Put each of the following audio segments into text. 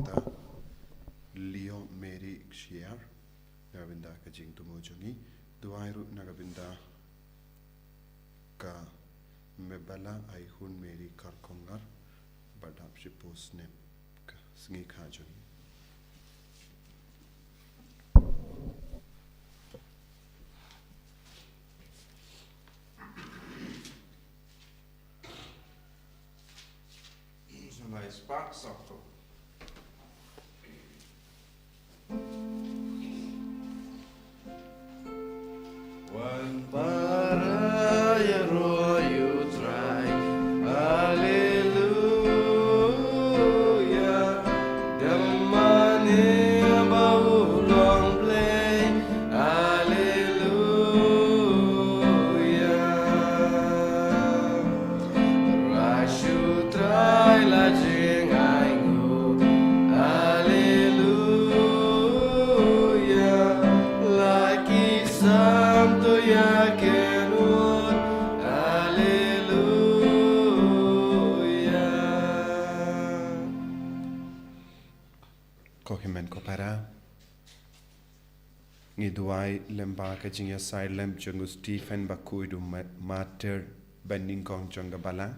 nagabinda Leo Mary Xiar nagabinda ka jing tumojongi duairu nagabinda ka mebala ai hun Mary karkongar badap shipos ne ka Sngi khajongi Spark soccer. One para you try, hallelujah. The money about long play, hallelujah. I should try like. Kohimen ko para ngiduai lemba ka jingya side lamp jungu Stephen Bakhuid mater bending kong jonga bala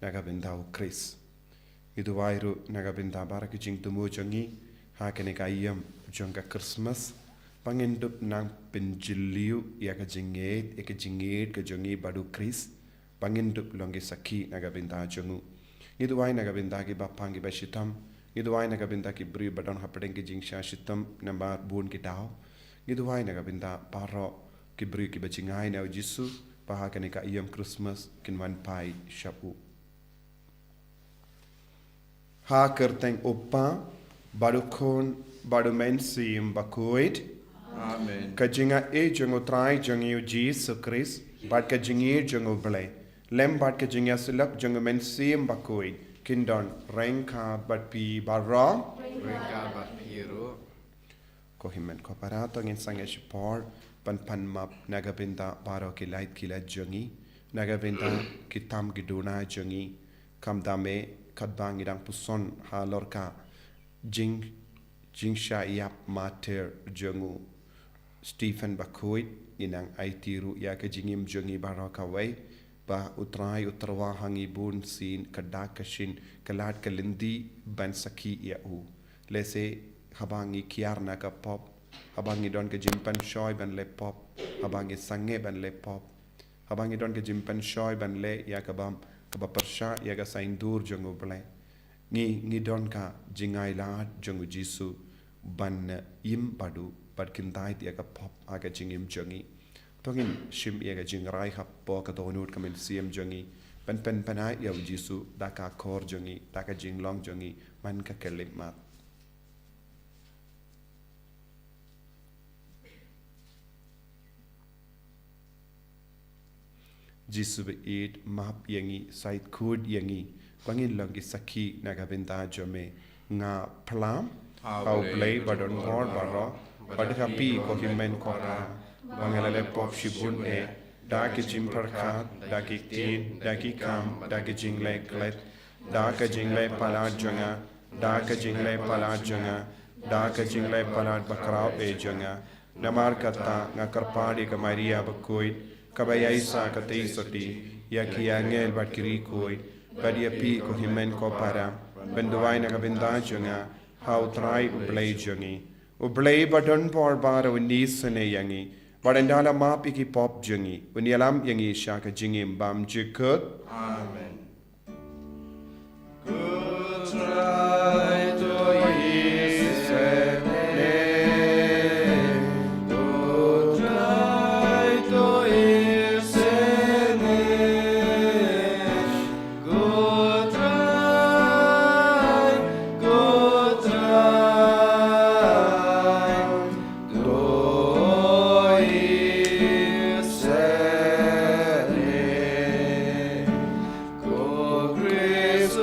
nagabinda Chris ngiduai ru nagabinda bara ka jing tumu jongi hakene ka iyam jonga Khristmas pangendup nang penjiliu ya ka jinget ka jongi badu Chris pangendup longi saki nagabinda jongu ngiduai nagabinda ki bapangi bashitam Giduai nagabinda ki bri badon hapedeng ki jingsha shitam namba bun ki tao. Giduai nagabinda paro ki bri ki bachingai na Jisu paha kane ka iyam Christmas kinwan pai shapu. Ha kerteng opa badukon badumen sim Bakhuid. Amen. Kajinga e jongo trai jongi Jisu Christ bad kajingi jongo Palei. Lem bad kajinga silap jongo men sim Bakhuid. Kindon rengka batpi barra Rengka batpiru kohimen ko parato ngin sange support pan map nagabinda baro ki light kila jongi nagabinda kitam giduna jongi kamdame kadbang idang puson halorka jingsha yap mater jongu Stephen Bakhuid inang aitiru ya ke jingim jongi baro kawai ba utrai utrawa hangi bun sin kadakashin kalat kalindi ban saki ya u lese habangi kiarna ka pop habangi don ke jimpan shoy ban le pop habangi sange ban le pop habangi don ke jimpan shoy ban le ya kabam kaba persha ya ga saindur jongo ble ngi don ka jingai la jongo Jisu ban im padu pad kintai ya ka pop aga jingim jongi Tongin shim ia ga jingrai hap po ka donut kamen siam jongi pen panai ya Jisu daka kor jongi daka jinglong jongi man ka kelimat Jisu be eat map yangi side kud yangi pangin longi saki nagabinda jome nga plam au play badon ngor baro badka pi ko himen kora Bangalale pop shibun da ki jimpar khat da ki tin da ki kam da ki jingle klet da ka jingle palat jonga da ka jingle palat jonga da ka jingle palat bakrao jonga namar kata nga karpadi ka Maria Bakhuid kabaya isa ka teisoti ya ki angel batkiri koi badia pi ko himen ko para benduai na ka binda jonga how try ublay jongi ublay badon por bara unisane yangi Barandala mapi ki pop jungi, unialam yangi shaka jingim bam jikut. Amen. Good try to isene. Good try to isene. Good try. Good try. Go Christ,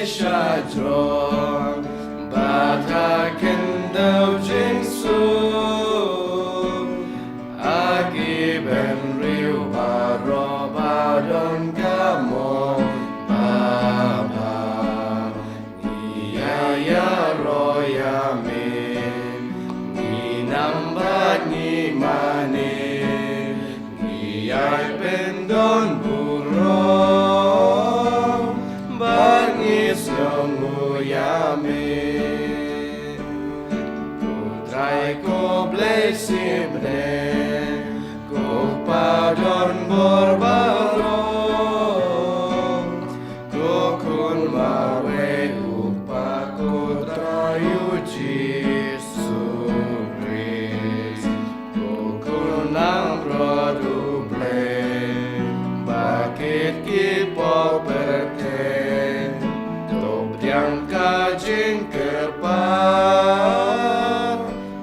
shadron bata kendau jingsu agi ben riu baro badon kamo baba iya ya roya me ni nambat ni mane ni ai ben don buro bangis yongu yame Kutrai ko blesibre ko padon borbaro ko kun mawe upa kutrayu Jesu Christ ko kun ambro ble bakit ki poperte yang kajing kerpar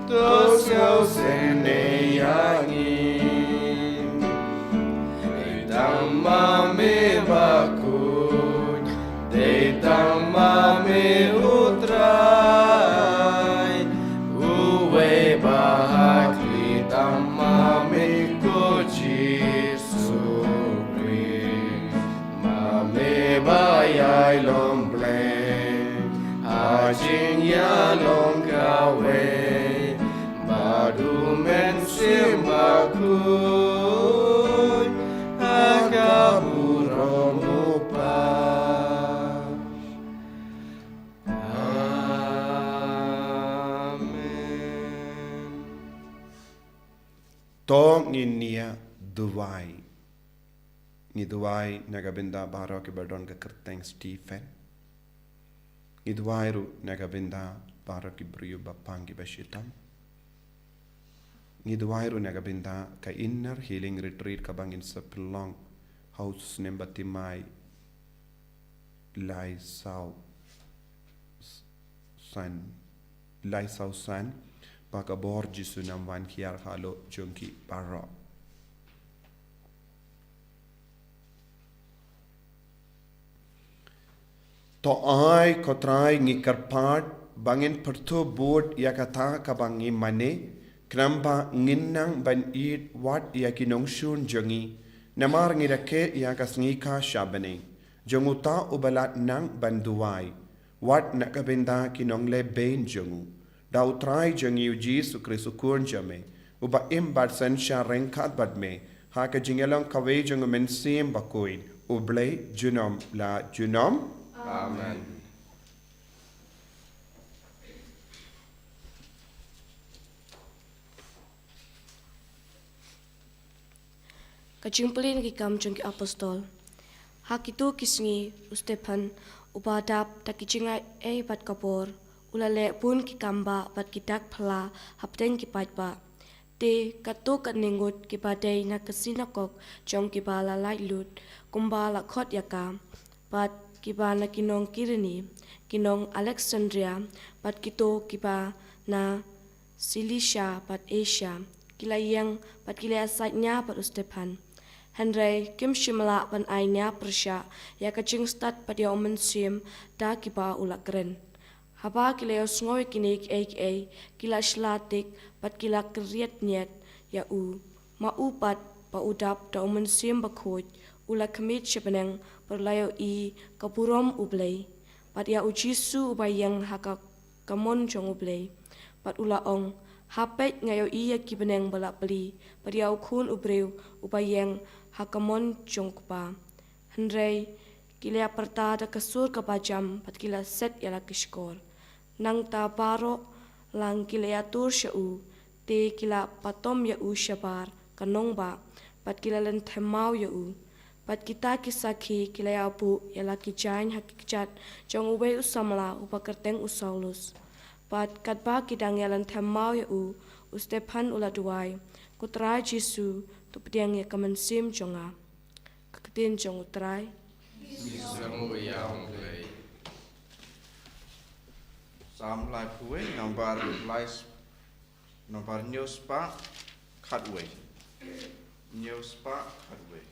tos kau seneyangi Detang mame Bakhuid Detang mame utrai Uwe bahat Detang mame ko Jesu Christ Mame bayai lomble Ajing ya long kawe Badu men sim Bakhuid Agaburo mupa Amen To nginia duwai ni duwai nagabinda baro ke badon ke kerteng Stephen Idwairu nagabinda para kibriyu bapangi bashitam. Idwairu nagabinda ka inner healing retreat kabangin sa Pelong house nembatimai Lai Sau San baka borji sunam wan kiar halo junki baro. To ai kotrai ngi karpat bangin pertu board yakata kabangi mane kramba nginnang ban eat what yakinong shun jongi namar ngi rake yakas ngi ka shabane jonguta ubalat nang banduai what nakabenda kinong le bain jongu dau trai jongi Jesu Kristu kun jame uba imbat san sha renkat badme haka jingelong kawe jongu men sim Bakhuid uble junom la junom Amen. Kajumpulin kikam jungki apostol. Hakitu kisngi Stephen ubadap takijinga bat kapor ulale pun kikamba bat kidak phala hapteng kipatba. Te katu kaningut kibadai na kasinakok jong kibala lailut kumbala khot yaka bat kiba na kinong Kirini, kinong Alexandria, pat kito kiba na Cilicia pat Asia, kila yang pat kila asatnya pat Stephen. Henry kim shimala pan ainya Persia, ya kacing stat pat ya omensim da kiba ulak keren. Haba kila ya sngoi kinik kila shlatik pat kila kriat nyet ya ma pat pa udap da omensim Bakhuid, ula kemit sebeneng perlayo I kapurom ublay pat ya ujisu ubayang haka kamon jong ublay pat ula ong hapet ngayo iya kibeneng balak beli pat ya ukun ubreu ubayang hakamon jong kupa Henry kila perta da kasur kapajam pat kila set yala kishkor nang ta baro lang kila ya tur syau te kila patom ya syabar kanong ba pat kila len themau ya Pat kita kisaki kilaya abu yala kijain hakikat jong uwe usamla upakerteng usaulus. Pat katba kidang yalan themau ya Stephen ula duai kutra Jesu tu pediang ya kamansim jonga. Kaketin jong utrai. Misamu yang play. Sam lai puwe nomor news pa cutway. News pa cutway.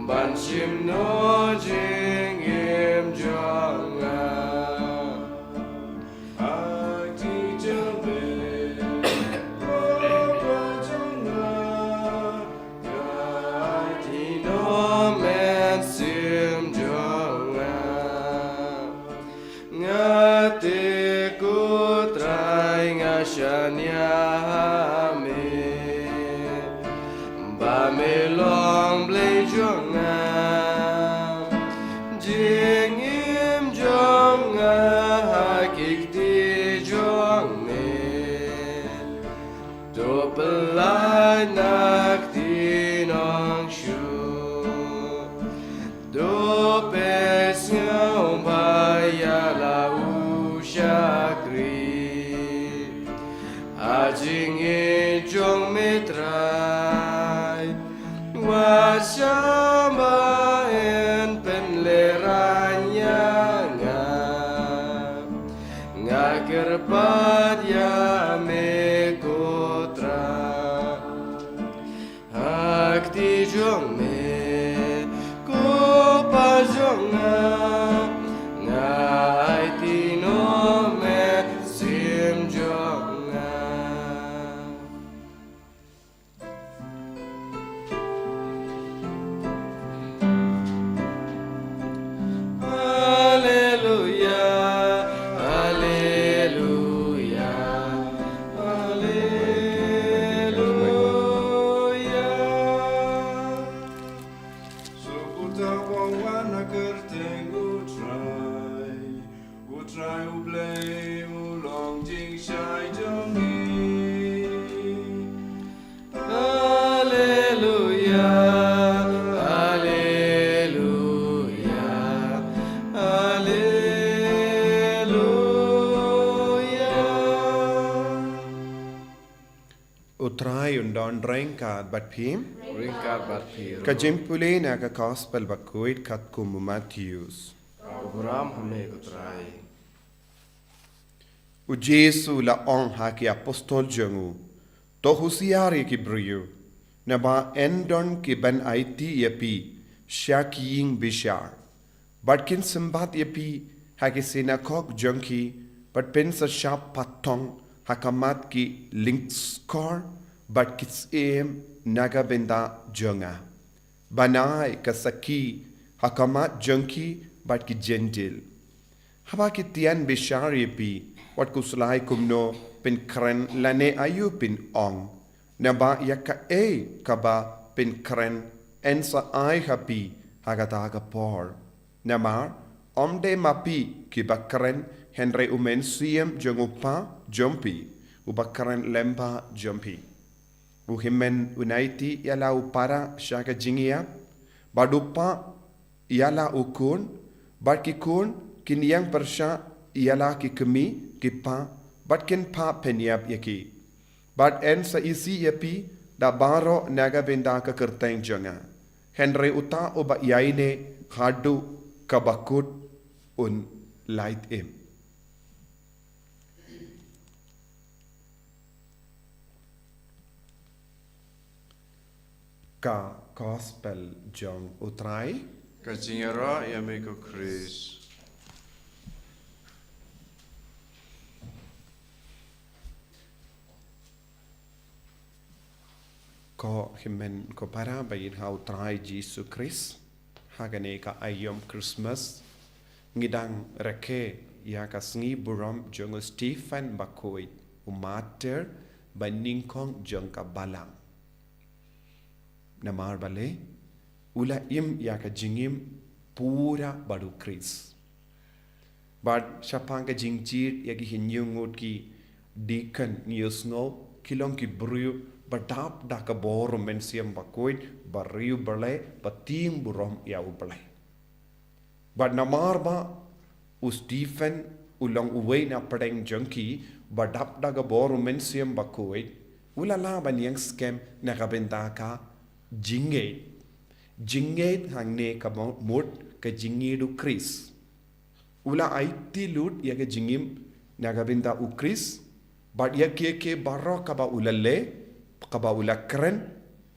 ban chim no jing im jong a ti jong be jong a ti no men sim jong nga te ku trai nga shanya me ba me long blei jong jing im jong ha kik ti jong me to pelai nak ti nong shu do pes ngau ba ya la u shakri a jing e jong me trai wa shamba en pen le ranya nga kerpat ya me kotra hak ti jong me ko pa jong nga ai ti no me sim jong Utrai undon rengkat bat phim ringkat bat phir kajimpule na ka gospel Bakhuid kat kum Matthews Ram hame kutrai u Jesu la on ha ki apostol jangu to husiari ki brio na ba endon ki ban IT yapi shaking bishar batkin sambat yapi ha ki synagogue junki but pen sa shap patong hakamat ki link score but kits em naga benda jonga banai kasaki hakamat junki but ki gentil haba ki tian bishari pi wat kuslai kumno pen kren lane ayu pin ong naba yaka kaba pen kren ensa ai happy hagata ka por namar omde mapi ki bakren Henry umen siem jongupa jompi ubakaran lemba jompi uhimen unaiti yala upara shaka jingia badupa yala ukun barkikun kinyang persha yala ki kemi kipa batkin pa penyap yaki bat en sa isi yapi da baro naga benda ka kerteng jonga Henry uta uba yaine hadu kabakut un light im ka gospel jong utrai ka jingara ya me ko Chris ko himen ko para bayin ha utrai Jesu Christ hagane ka ayom Christmas ngidang reke ya ka sngi buram jong Stephen Bakhuid umater baningkong jong ka balang namar bale ula im ya ka jingim pura baru Chris bad shapang ka jingjir ya ki hinyungut ki deacon nyusngo kilong ki bru badap da ka borum men siam Bakhuid bariu bale patim burom ya ubale bad namar ba u Stephen ulang uwe na padeng junkie badap da ka borum men siam Bakhuid ula la banyang scam na ka bentaka jingate hangne ka mot ka jingidu Chris ula IT lut ya ka jingim nagabinda u Chris bad ya ke barro ka ba ulalle ka ba ulakren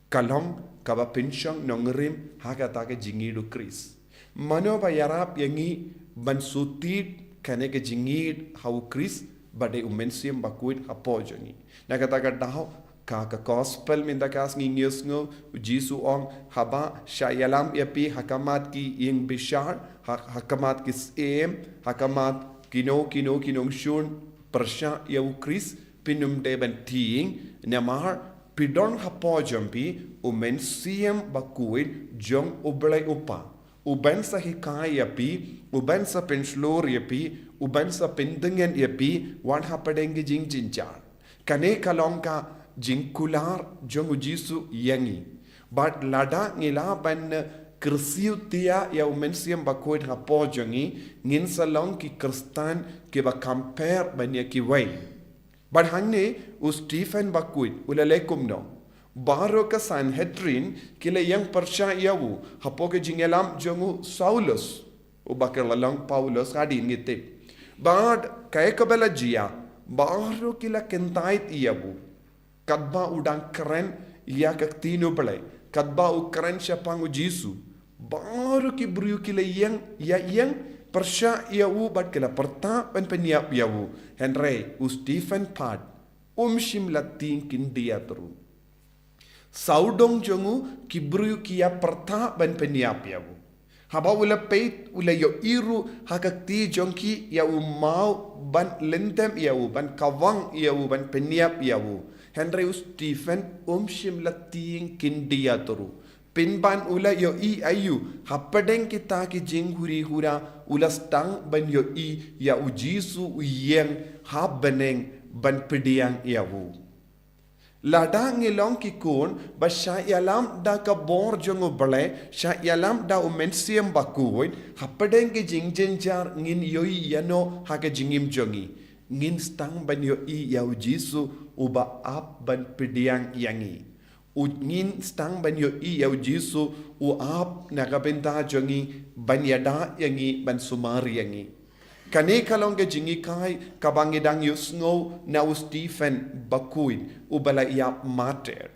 kalong kaba pensyong nongrim hakata ke jingidu Kris. Mano ba yarap yangi ban sutit kane ke jingid hau Kris bade umensiam Bakhuid hapo jongi. Nakata ka daho ka gospel minda kas ngius ngo Jisu ong haba syayalam yapi hakamat ki ing bishar hakamat ki em hakamat kinong shun persya yau Kris pinum de ban tiing namar pidon hapo jampi umensiam Bakhuid jong ublay upa uban sa hikay yapi uban sa penslor yapi uban sa pendengen yapi wan hapadenge jing jinjar kane kalong ka jingkular jong Jisu yangi but lada ngila ban kersiu tia ya umensiam Bakhuid hapo jongi ngin salong ki Kristan ki ba compare banya ki way but hangne Stephen Bakhuid ulalekum no baro ka Sanhedrin kila yang persya yawu hapo ke jingelam jongu Saulus ubakar lalong Paulus hadin ngitip but kaya kabela jia baro kila kentait yawu kadba udang keren ia kaktino Palei kadba u keren siapang Jisu baru ki beriu kila yang persya yawu bat kila perta pen peniap yawu Henry Stephen Pad shim latin kin dia teru saudong jongu ki beriu kia perta pen peniap yawu haba ula peit ula yo iru hakakti jongki yawu mau ban lentem yawu ban kawang yawu ban peniap yawu Henry Stephen shim latin kin dia teru pinban ula yo i ayu hapadeng kita ki jing huri hura ula stang ban yo i ya Jisu uyeng habeneng ban pediang yawu lada ngilong ki kun ba syayalam da ka bor jongo bale syayalam da umensiam Bakhuid hapadeng ki jing jenjar ngin yo i yano ha ka jingim jongi ngin stang ban yo i ya Jisu uba ap ban pediang yangi ngin stang ban yo i yau Jisu uap nagabenta jongi ban yada yangi ban sumari yangi kane kalong ke jingi kai kabangidang yusngo na Stephen Bakhuid ubala iap mater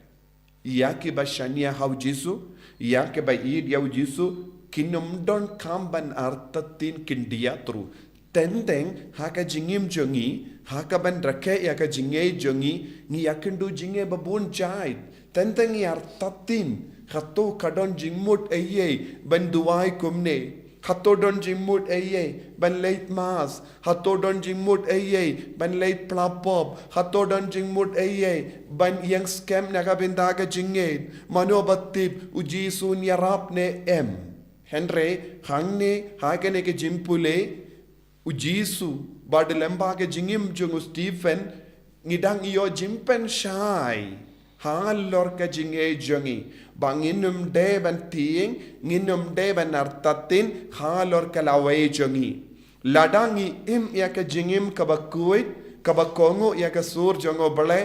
ia ke bashania hau Jisu ia ke baid yau Jisu kinum don kamban artatin kindia tru tenteng haka jingim jongi haka ban rake ya ka jinge jongi ni yakendu jinge babun jait tentang yar tatin khato kadon jingmut aye ban duai kumne khato don jingmut aye ban late mas khato don jingmut aye ban late plapop khato don jingmut aye ban yang scam naga bendaga jinge mano batip uji sun yarap ne Henry hangne hakane ke jimpule ujisu badelemba ke jingim jung Stephen ngidang iyo jimpen shai halor ka jinge jongi banginum de ban tiing nginum de ban artatin halor ka lawai jongi ladangi ya ka jingim ka Bakhuid ka bakongo ya ka sur jongo bale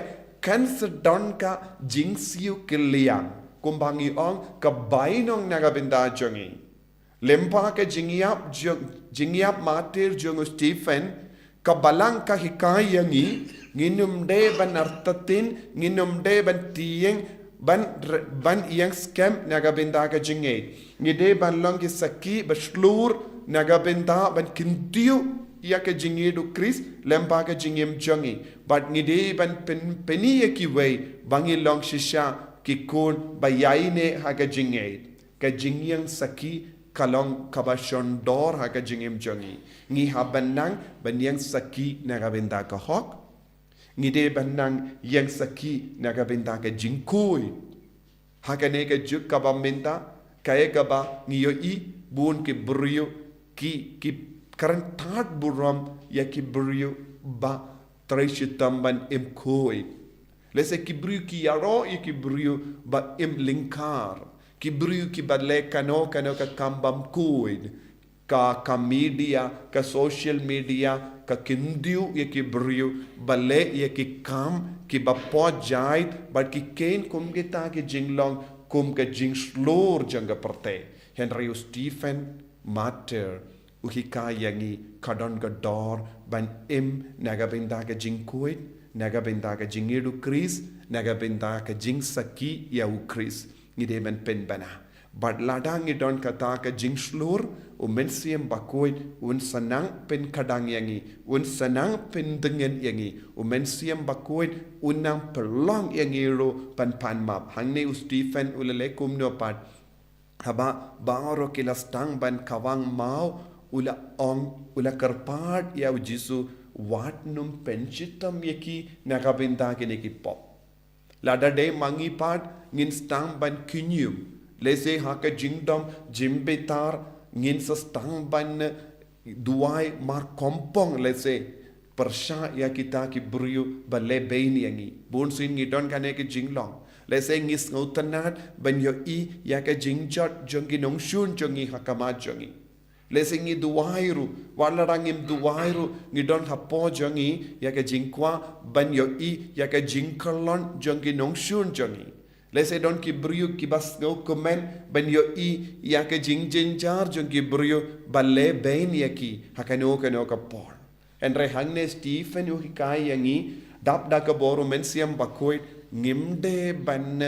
kan sedon ka jingsiu kiliang kumbangi ong ka bainong naga benda jongi lempa ka jingiap matir jongo Stephen ka balang ka hikayangi nginum de ban artatin nginum de ban tieng ban yang scam naga benda ka jinge ngide ban long ki saki baslur naga benda ban kintiu ya ka jinge du Kris lempa ka jingem jongi but ngide ban peni ya ki wei bangi long shisha ki kun bayaine ha ka jinge ka jingyang saki kalong kabashon dor ha ka jingem jongi ngi habanang ban yang saki naga benda ka hok ngide banang yang saki naga benda ka jingkui hakane ka juk ka bamenta kaya ka ba ngiyo i bun ki buriyo ki karantat buram ya ki buriyo ba traishitamban koi lese ki buriyo ki yaro ya ki buriyo ba lingkar ki buriyo ki badle kano ka kambam koi ka media ka social media ka kindiu ye ki brio bale ye ki kam ki bapo jait but ki ken kum kita ki jinglong kum ka jing slur janga perte Henry Stephen mater uhika yangi kadon ka dor ban naga benda ka jingkuit naga benda ka jingidu Kris nagabenda ka jing saki ya ukris ngide ben pen bana but ladang idon kata ka jing slur umensiam Bakhuid un sanang pen kadang yangi un sanang pen dengan yangi umensiam Bakhuid unang pelong yangi ro pan map hangne Stephen ulale kumno pat haba baro kilas tang ban kawang mau ula ong ula karpad ya jisu wat num penchitam yaki nakabenta kineki pop lada day mangi pat ngin stang ban kinyum lese haka jingdom jimbetar ngin sa stang ban duai mar kompong lese persha ya kita ki buriu bale bain yangi bonsin ngidon kane ki jinglong lese ngis ngautanat ban yo I ya ka jingjot jongi nong shun jongi hakama jongi lese ngi duwairu walarangim duwairu ngidon hapo jongi ya ka jingkwa ban yo I ya ka jingkalon jongi nong shun jongi lese don ki brio ki bas ngau komen ban yo I ya ka jingjinjar jongi brio balle bain yaki hakano kano ka porendre hangne Stephen yo hikai yangi dap da ka boru mensiam Bakhuid ngimde ban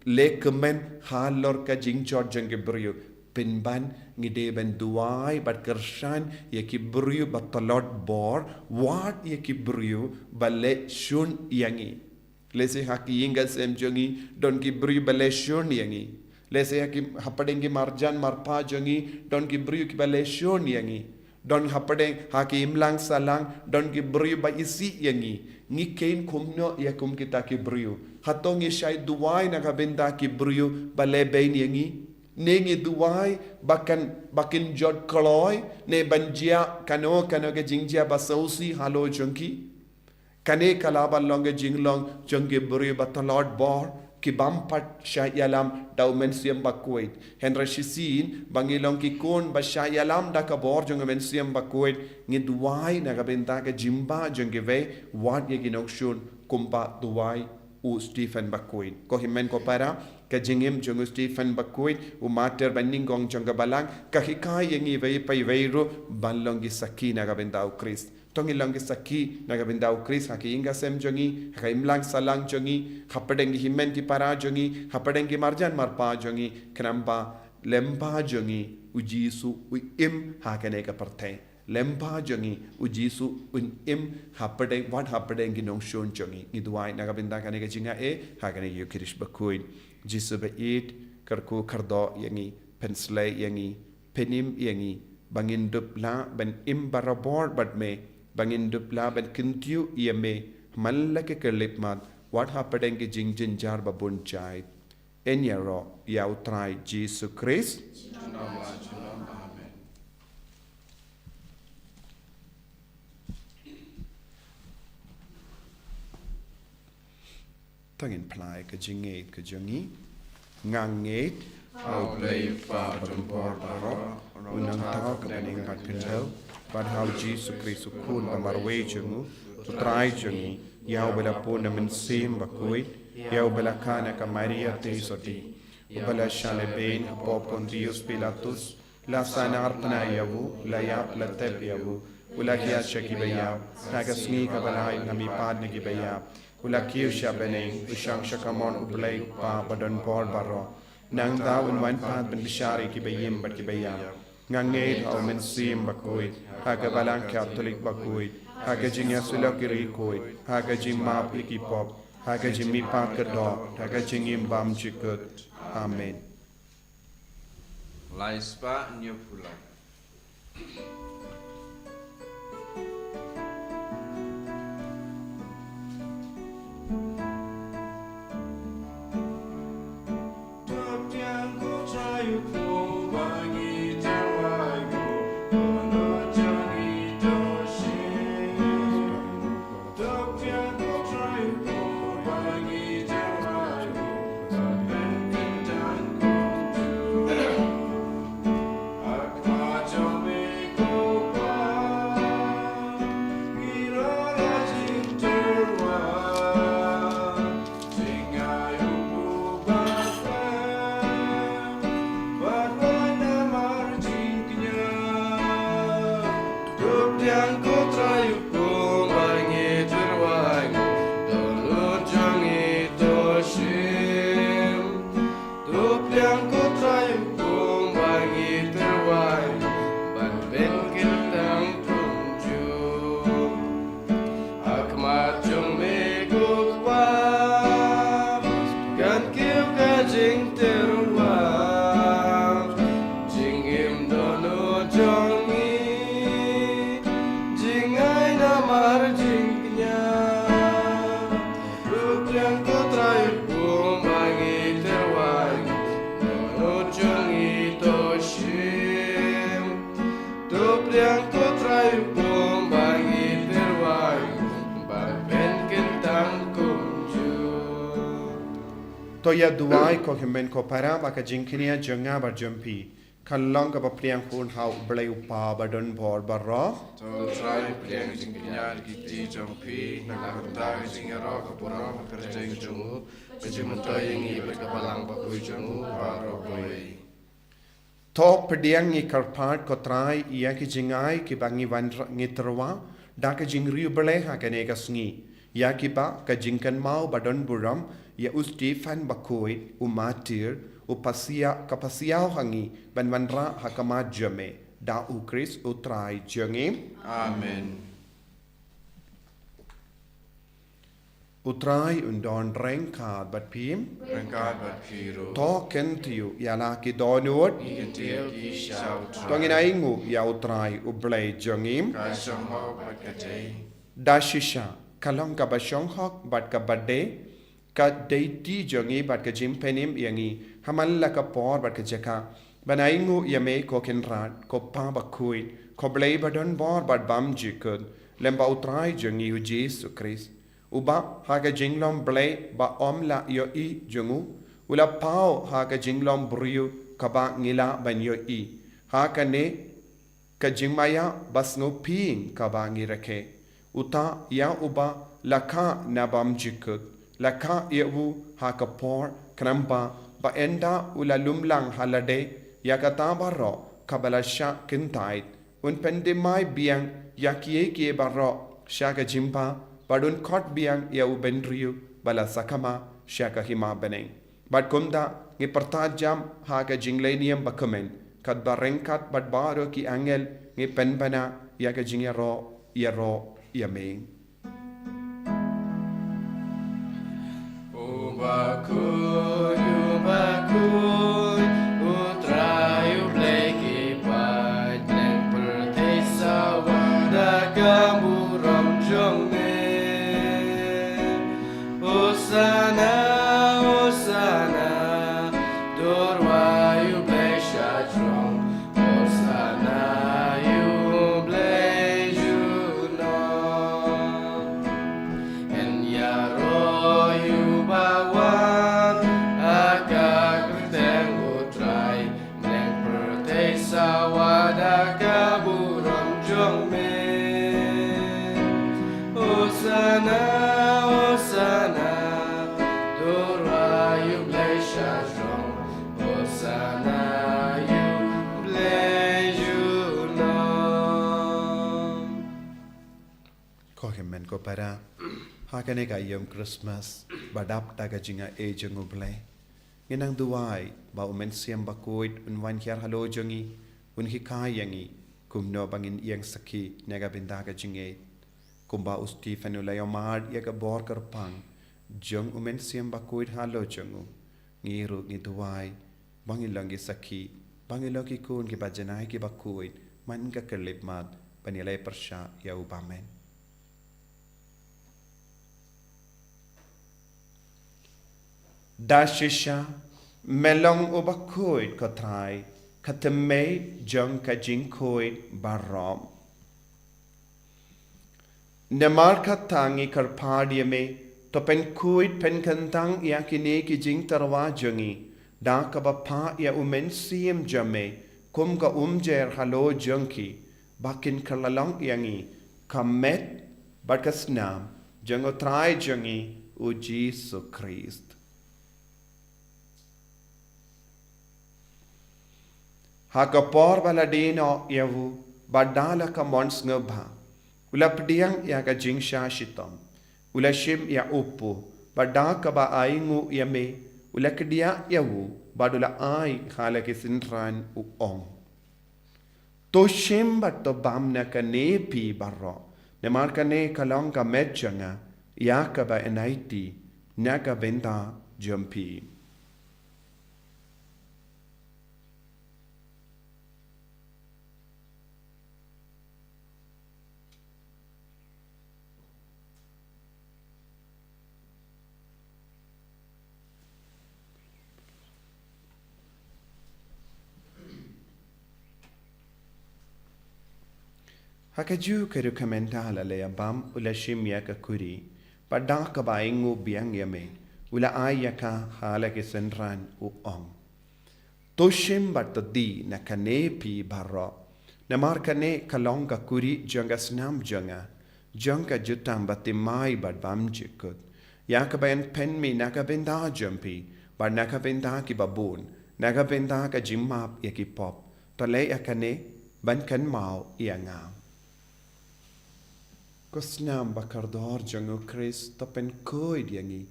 le komen halor ka jingjot jongi brio pinban ngide ben duai bat kershan yaki brio batalot bor wat yaki brio balle shun yangi lese haki inga sem jongi don ki brio balle shun yangi lese haki hapadengi marjan marpa jongi don ki brio ki balle shun yangi don hapadeng haki imlang salang don ki brio ba isi yangi ngi kain kumno yakum kita ki brio hatongi shai duai nakabenda ki brio balle bain yangi nengi duai bakin jod kaloi ne banjia kano ke jingjia basausi halo jonki kane kalaba longe jinglong jonge buri batalot bor ki bampat syayalam daumensiam Bakhuid henra shisin bangilong ki kon ba syayalam da ka bor jonge mensiam Bakhuid ngi duai na ka benta ke jimba jonge ve wat ye ginok shun kumpa duai u Stephen Bakhuid ko himen ko para ka jingim jongu Stephen Bakhuid u mater banning gong jonga balang ka hikai yengi ve pai veiro banlong gi sakina ka benta u Christ tongi lang gi saki na ka benta u Christ haki inga sem jongi haka imlang salang jongi hapadengi himen ki para jongi hapadengi marjan marpa jongi krampa lempa jongi u Jisu u im hakane ka partay lempa jongi u Jisu un im hapadeng wat hapadeng gi nong shon jongi ngiduai na ka benta kane ka jinga hakane yu kirish Bakhuid Jisu ba it karku kardo yangi penslay yangi penim yangi bangin dupla ban im barabor but me bangin dupla ban kintiu yame mallake kelip mat what happened ki jingjin jar babun chai enyaro yau try Jesus Christ Amen. tangin plai ka jinget ka jongi nganget Palei pa tumpor baro, unang tao ka paning patpindaw but how Jesus Christ kun pamarwe jongu to try jongi yau bela po na mensim Bakhuid yau bela kana ka Maria tesoti bela shale ben po Pontius Pilatus la sanar pna yavu la yap la tep yavu ulakia shakibaya naga sngi ka balai ngami pad ngi baya ulakiu shabeneng usang shakamon ublay pa badon por baro nang dawn wan pad ben bishari ki bayim bat ki bayam ngangeit au mensim Bakhuid haga balang Catholic Bakhuid haga jingya sulakiri koid haga jing map ikipop haga jing mi pa kedo haga jingim bam chikut amen Laispa new pula. Akma jome ko jing terwa jing im dono jongi jing ai namar jing nya rupiang ko trai bumangi terwa dono jongi to shim rupiang ko trai bumangi terwa ben kentang kumju Toya duai ko himen ko para baka jingkinia jonga bar jumpi kalong ka papriang kun hau blai upa badon bor barro Tol trai pliang jing kinyar kiti jong pi nakakanta jing ero kapura makarja jing jungu kejimunto yang i berkapalang bakhuid jungu baro boy. To pediang ngi karpat ko trai ia ki jingai ki bangi wan ngi terwa da ka jing riu blai ha ka ne ka sngi ya ki ba ka jingkan mau badon buram ya Stefan Bakhuid umatir upasia kapasiao hangi banwanra hakama jame da u Chris utrai jengim Amen. utrai undon rengka bat pim Rengkat berkiru. to kentiu ya la ki donut Ikitil ki shau tongin aingu ya utrai ublai jengim Kai shong ho berkatay. da shisha kalong ka basyong hok bat ka bade ka deiti jongi bat ka jimpenim yangi hamalla ka por bat ka jaka banaingu yame ko kenrat ko pa bakhuid ko blai badon bor bat bam jikun lemba utrai jongi u Jesu Christ uba haga jinglom blai ba omla yo I jongu ula pau haga jinglom briu ka ba ngila ban yo I haka ne ka jingmaya basngo ping ka ba ngirake uta ya uba lakha nabam jikut lakha yewu hakapor krampa ba enda ula lumlang halade ya katabaro kabalasha kintait un pendemai biang yakie kie baro shaka jimpa badun kot biang ya ubendriu bala sakama shaka hima beneng bad kumda ngi partajam haga jinglenium bakumen kat barengkat bad baro ki angel ngi penbana ya ka jingero yero yaming Bakhuid, utrai ublai ki pai bleng pertei sawada kamuram jongne Osana, Osana, dorwai ublai shachong Osana, ublai juno En yaro bawan agak berteng utrai neng pertei sawada kaburam jongme Osana Osana dorayu blai shajong Osana yu blai juno ko himen ko para hakane ka yom Christmas badap taga jinga e jengu blai nginang duai ba umen siam Bakhuid un wan hyar halo jongi un hikai yangi kumno bangin yang saki nega bindaga jinge kumba Stefan ulayo mad ya ka bor karpang jong umen siam Bakhuid halo jongu ngiru ngi duai bangilangi saki bangilangi kun ki bajanai ki Bakhuid man ka kelip mat panilai persya ya ubamen da shisha melong o Bakhuid ko trai katame jong ka jingkoid barom nemar ka tangi karpadia me to pen kuid pen kantang ya kine ki jing tarwa jongi da ka bapa ya umen siem jame kum ka umjer halo jonki bakin kalalong yangi kamet bakasnam jongo trai jongi o Jesu Christ hakapor baladino yavu badala ka mons ngabha ulapdiang ya ka jingsha shitam ulashim ya upu badaka ba aingu yame ulakdia yavu badula ai khala ke sinran u ong to shim bat to bamna ka ne pi barro ne mar ka ne kalong ka metjanga ya ka ba enaiti na ka venda jumpi Hakaju kerukamenta la le abam ula shimya ka kuri. Pada ka baingu biang yame. Ula ayaka hala ke senran u ong. Toshim batadi na kane pi barro. Namar kane kalong ka kuri janga snam janga. Janga jutam batimai bad bam jikut. Yakabayan pen mi nakabenda jumpi. Bad nakabenda ki babun. Nakabenda ka jimmap yaki pop. Palei akane ban kan mau iangam. Kosnam bakardor jango Chris to pen koid yangi.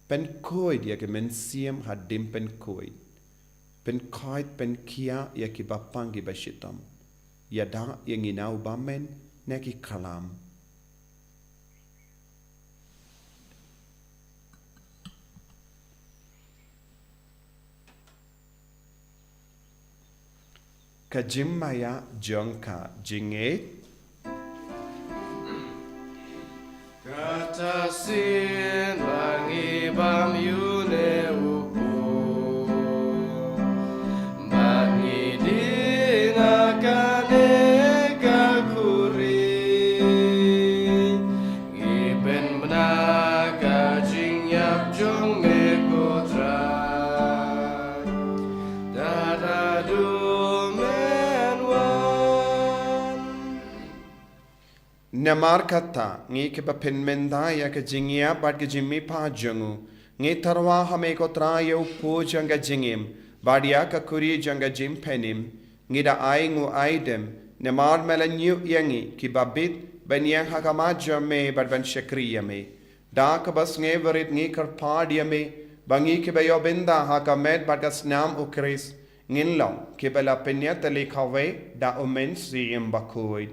Pen koid yaki men siem hadim pen koid. Pen koid pen kia yaki bapangi bashitam. Yada yangi nau bamen neki kalam. Kajimmaya jongka jinget. Kata sin bangi bam yune upo. Bangi dinakane kakuri. Iben benaka jingyap jong me kotra. Dadadu. Namar kata ngi ke pen menda ya ke jingia bad ke jimmi pa jangu ngi tarwa hame ko trayo po janga jingim badia ka kuri janga jim penim ngi da aingu aidem namar melanyu yangi ki babit ben yang hakama jamme bad ben shakriya me da ka bas nge verit ngi kar padia me bangi ke bayo benda hakamet bad ka snam ukris ngin long ke bela penya tali khawe da omen si im Bakhuid.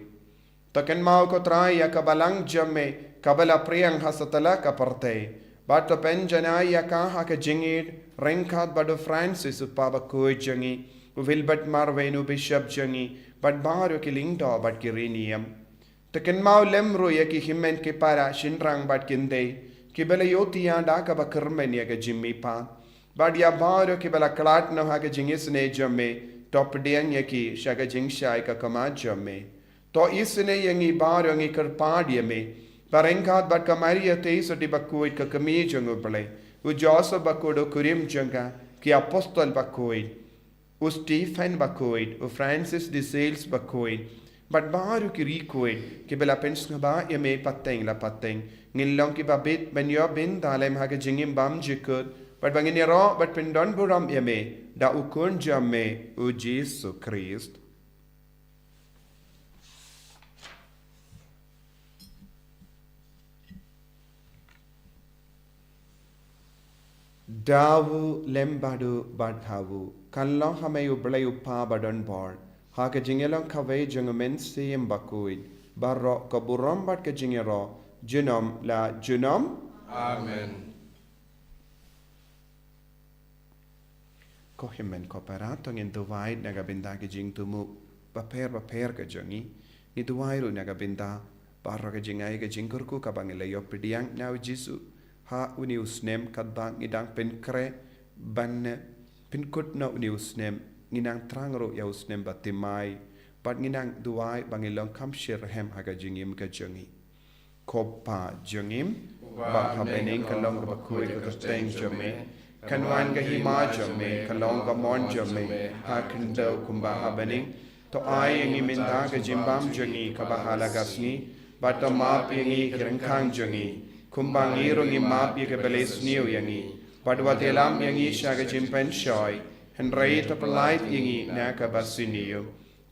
Takan mau ko try ya kabalang jamme kabala priyang hasatala ka parte bato pen janai ya ka ha ka jingid renkat bado Francis upa Bakhuid jangi wilbert marvenu bishop jangi bad baro ki lingdo bad ki riniam takan mau lemro ya ki himen ki para shinrang bad kinde ki bela yoti ya da ka bakarmen ya ka jimmi pa bad ya baro ki bela klat no ha ka jingis ne jamme top dian ya ki shaga jingshai ka kama jamme. To isne yangi bar yangi karpadia me. Barengkat bat kamaria teiso di Bakhuid ka kami jangu Palei. U Joseph Bakhuid kurim janga ki apostol Bakhuid. U Stephen Bakhuid. U Francis de Sales Bakhuid. Bat baru ki rikuid ki bela pensngaba yame pateng la pateng. Ngilong ki babit ben yo bin dalem ha ka jingim bam jikut. Bat bangin ro bat pendon buram yame. Da ukun jamme u Jesu Christ. Dawu lembadu badhawu kanlong hamayu blayu pa badon bor haka jingelong kawai jungumen siyem Bakhuid barro kaburom bad ka jingero junom la junom Amen. Kohimen koperato ngin duwai naga binda ka jing tumu baper ka jungi ni duwai ru naga binda barro ka jingai ka jingkurku ka bangilayo pidiang nau Jisu ha uni usnem kadang ngidang penkre ban pinkut na uni usnem nginang trangro ya usnem batimai pat nginang duai bangilong kamshir hem haga jingim ka jangi kopa jangim ba habening kalong ka Bakhuid ka steng jame kanwan ka hima jame kalong ka mon jame ha kendo kumba habening to ai ngi minda ka jimbam jangi ka bahala gasni batama pingi kirangkang jangi kumbang irungi map ye ke beles niu yangi padwa telam yangi shaga jimpen shoy henrei to polite yangi naka basiniu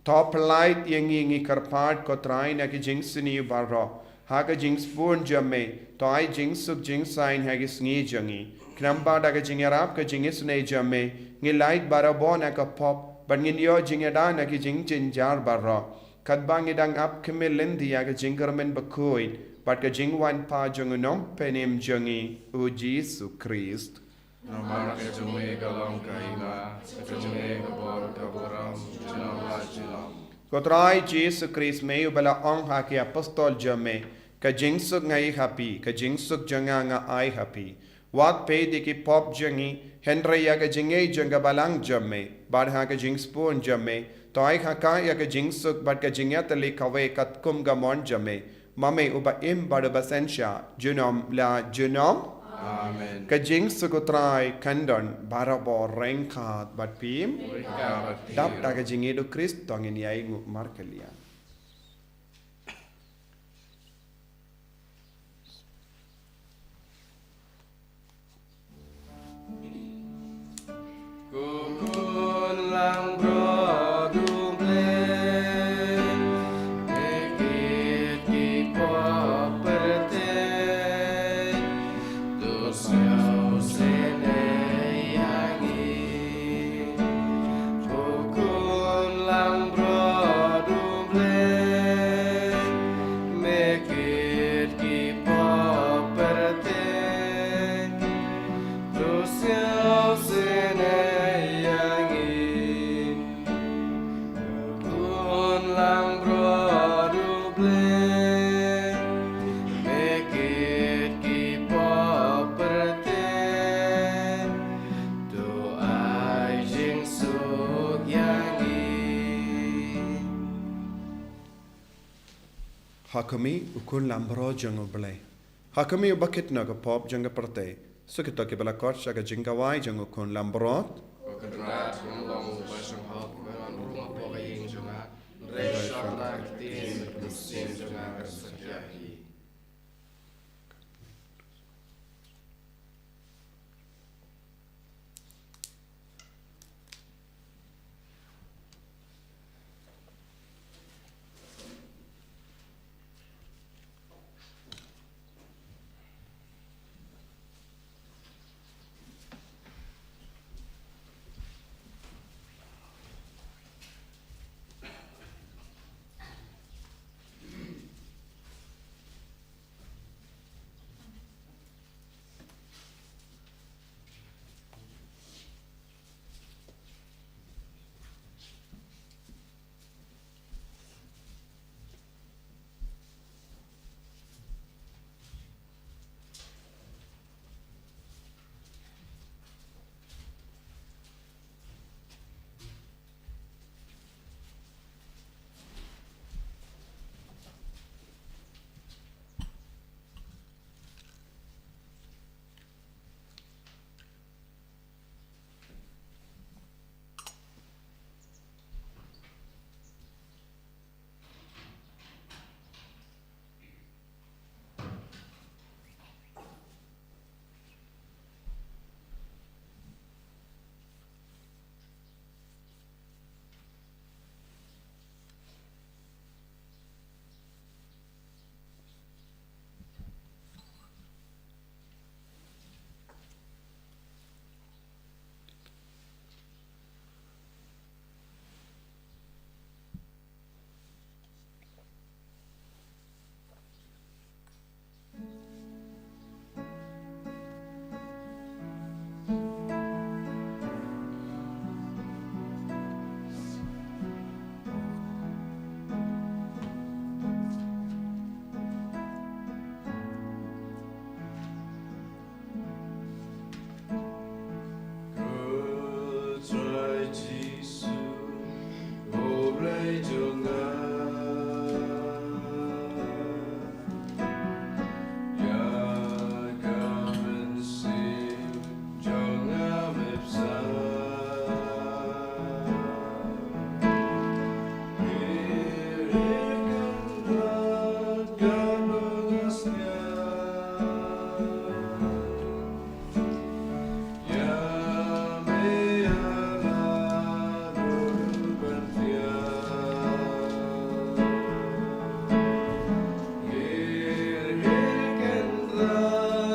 to polite yangi ngi karpat ko trai na ki jingsiniu barro ha ka jings pun jamme to ai jingsuk jing sign ha ki sngi jangi knamba da ka jingarap ka jingis ne jamme ngi light barabo na ka pop ban ngi yo jingada na ki jing jin jar barro kadbang idang up kemelendi ya ka jingarmen Bakhuid But ka jingwan pa jung nom penim jungi u Jesu Christ. Namar ka jungi galong kaima, ka jungi kabor kaboram, junam la junam. Kotrai Jesu Christ me ubala ong ha ki apostol jame ka jingsuk ngai happy ka jingsuk janga nga ai happy. Wat pe di ki pop jangi Henry ya ka jingai janga balang jamme bar ha ka jing spoon jamme toy ha ka ya ka jing suk bat ka jingya tali kawe kat kum ga mon jamme mame uba im bar ba sensha junom la junom Amen. ka jing sukutrai kandon barabo rengkat bat pim dap ta ka jingi do Christ tongin yai ngu markelia Kukun lang bro duble Ekit ki poperte Dosyo sene yangi Kukun lang bro duble Mekit ki poperte Dosyo sene Hakami ukun lambro jango blai. Hakami ubakit na ka pop janga parte. Sukito ke bala kot saka jingawai jango kun lambrot. Kedrat ngomong basang hok meron rumah pokoknya juga resort raktin mesin juga kesekiahi.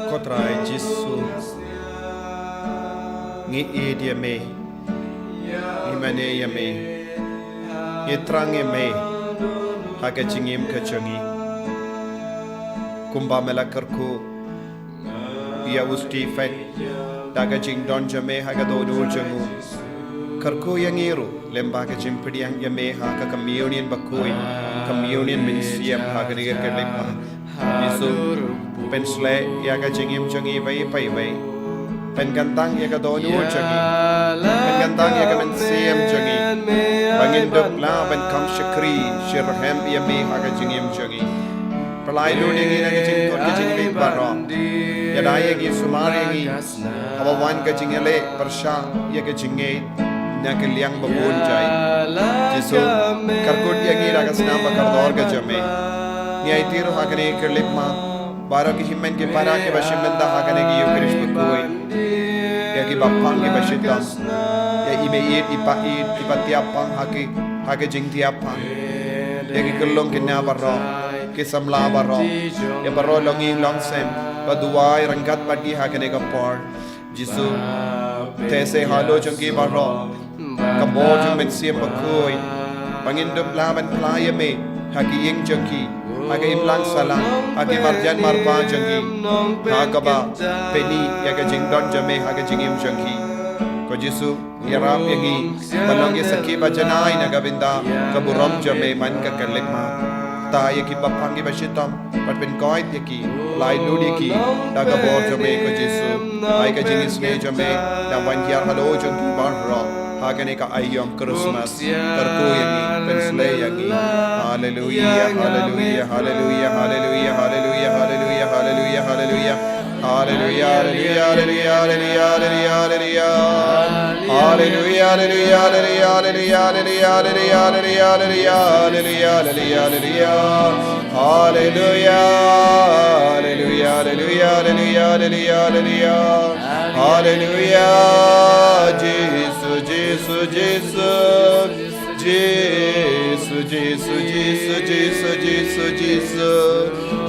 Kotrai Jisu ngi dia me imane ya me itrange me haga chingim kachangi kumba mela karku ya usti fet daga jing don jame haga do jangu karku yang iru lemba ka jimpidi yang yame ha ka communion Bakhuid communion min siam ha ka niga ka lepa Yesu pen sle ya ka jingim jangi vai pai vai pen gantang ya ka donu jangi pen gantang ya ka men siam jangi bangin dok la ben kam shakri shirhem ya me ha ka jingim jangi Palei lu ni na ka jing tot ka jing le baro ya dai ya gi sumar ya gi awan ka jing le persha ya ka jinge na ka liang babun jai Yesu karkut ya gi ra ka snam bakar dor ka jame ni ai tiro ha ka ne kerlip ma Baro ki himmen ke para ke bashim benda hakane ki yukrish bakhuid ya ki bapang ke bashitam ya ibe ipatiapang hake jingtiapang ya ki kullong ke na baro ke samla baro ya baro longi longsem baduai rangkat pagi hakane ka por Jisu tese halo jangki baro kabor jang men siem bakhuid bangin dum laban playa me haki ying jangki Hagi imlang salang, hagi marjan marpa jangi, hagaba peni yaga jingdon jame hagi jingim jangi. Ko Jisu yarap yagi balangge sakhi bajanai nagabinda kaburam jame man ka kalima. Ta yagi bapangi bashitam patpin koit yagi lai ludi ki daga bor jame ko Jisu. Ai ka jingis ne jame da banjar halo jangi barra. Hagane ka ayom Khristmas karko yangi pensle yangi hallelujah hallelujah hallelujah hallelujah hallelujah hallelujah hallelujah hallelujah hallelujah hallelujah hallelujah hallelujah hallelujah hallelujah hallelujah hallelujah hallelujah hallelujah hallelujah Jesus Jesus Jesus Jesus Jesus Jesus Jesus Jesus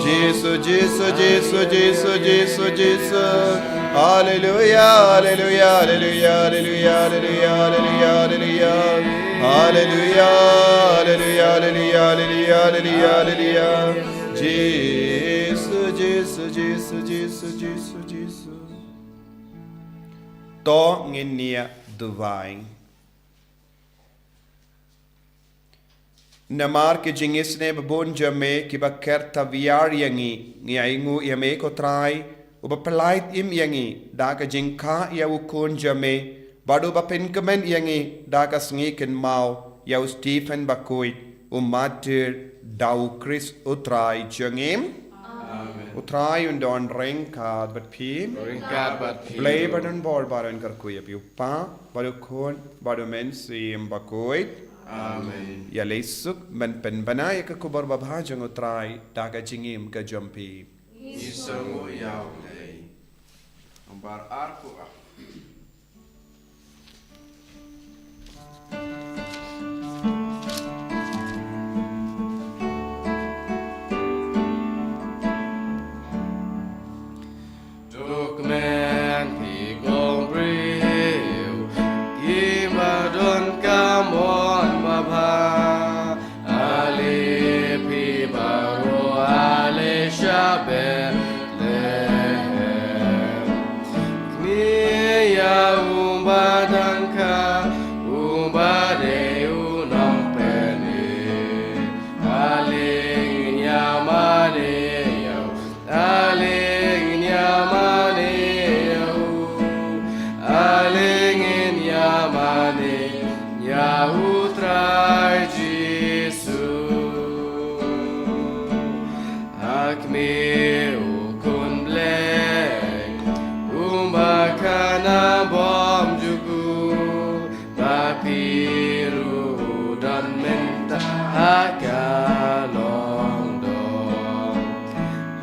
Jesus Jesus Jesus Jesus Jesus Jesus Hallelujah Hallelujah Hallelujah Hallelujah Hallelujah Hallelujah Hallelujah Hallelujah Hallelujah Hallelujah Hallelujah Hallelujah Jesus Jesus Jesus Jesus Jesus Jesus To nginia divine Namar ke jingis ne babon jame ki baker taviar yangi ngiaingu yame ko trai uba pelait im yangi da ka jingka ya ukun jame badu ba penkemen yangi da ka sngi ken mau ya Stephen Bakhuid matir dau Chris utrai jangim Utrai undon ringkad bat pim Palei badan bor badan karkuya pi upa badu kon badu men sim Bakhuid Amen. Ya lesuk men pen banaya ka kubar babhajang utrai daga jingim ka jampi. Isangu yaw lay. Ambar arku ah. Dukmen hi gong briu Imadon kamon mabha Ali pi baro ale shabet lehem Kniya umbadanka umbade unong pene Aling nyamane yaw Aling nyamane yaw Aling nyamane Yautrai Jisu Akme ukun blek Umbakana bom jugu Papiru dan menta Akalong dong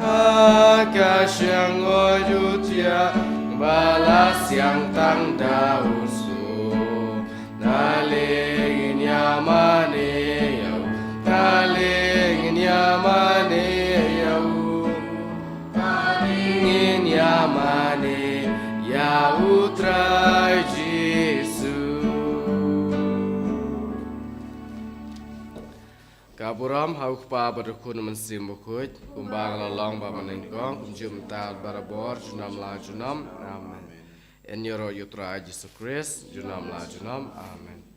Akasyang ojutia Balas yang tang dausu Naling nyamane yaw Naling nyamane yaw Naling nyamane Yautrai Jisu Kaburam hauk pa berkun mensim bukut Kumbang lalong ba menengkong Kumjum tal barabor junam la junam Amen En yoro yutra Yesus Christ junam la junam Amen